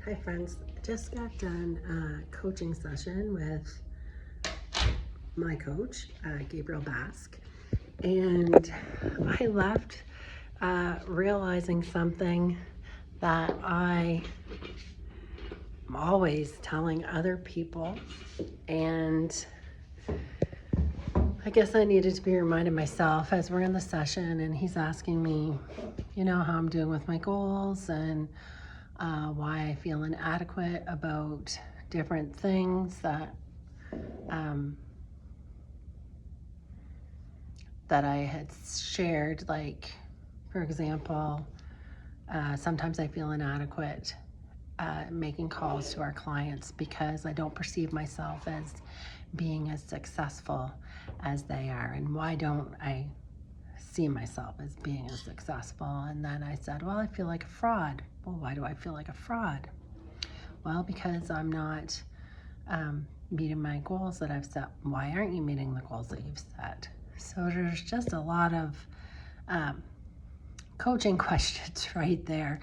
Hi friends, just got done a coaching session with my coach, Gabriel Basque, and I left realizing something that I'm always telling other people, and I guess I needed to be reminded myself as we're in the session and he's asking me, how I'm doing with my goals and why I feel inadequate about different things um, that I had shared. Like, for example, sometimes I feel inadequate making calls to our clients because I don't perceive myself as being as successful as they are. And why don't I see myself as being as successful? And then I said, well, I feel like a fraud. Well, why do I feel like a fraud? Well, because I'm not meeting my goals that I've set. Why aren't you meeting the goals that you've set? So there's just a lot of coaching questions right there.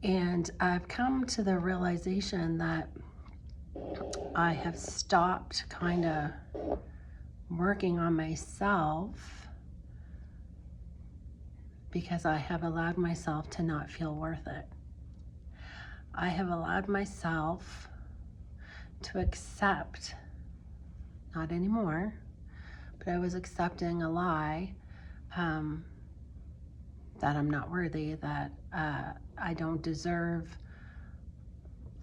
And I've come to the realization that I have stopped kind of working on myself because I have allowed myself to not feel worth it. I have allowed myself to accept, not anymore, but I was accepting a lie that I'm not worthy, that I don't deserve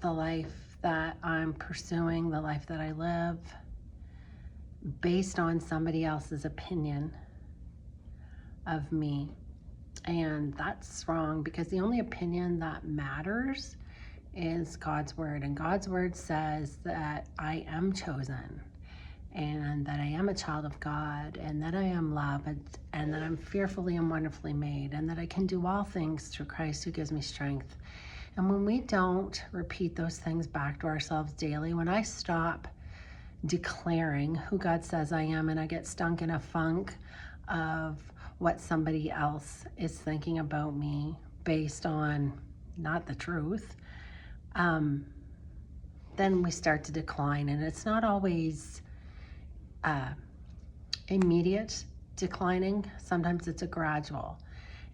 the life that I'm pursuing, the life that I live, based on somebody else's opinion of me. And that's wrong, because the only opinion that matters is God's word. And God's word says that I am chosen, and that I am a child of God, and that I am loved, and that I'm fearfully and wonderfully made, and that I can do all things through Christ who gives me strength. And when we don't repeat those things back to ourselves daily, when I stop declaring who God says I am and I get stunk in a funk of what somebody else is thinking about me based on not the truth, then we start to decline. And it's not always immediate declining. Sometimes it's a gradual,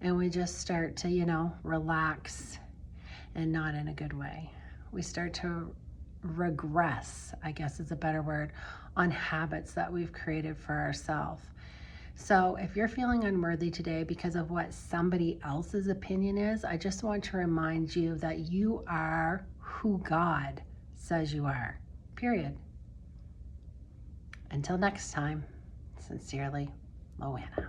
and we just start to relax, and not in a good way. We start to regress, I guess is a better word, on habits that we've created for ourselves. So if you're feeling unworthy today because of what somebody else's opinion is, I just want to remind you that you are who God says you are, period. Until next time, sincerely, Loanna.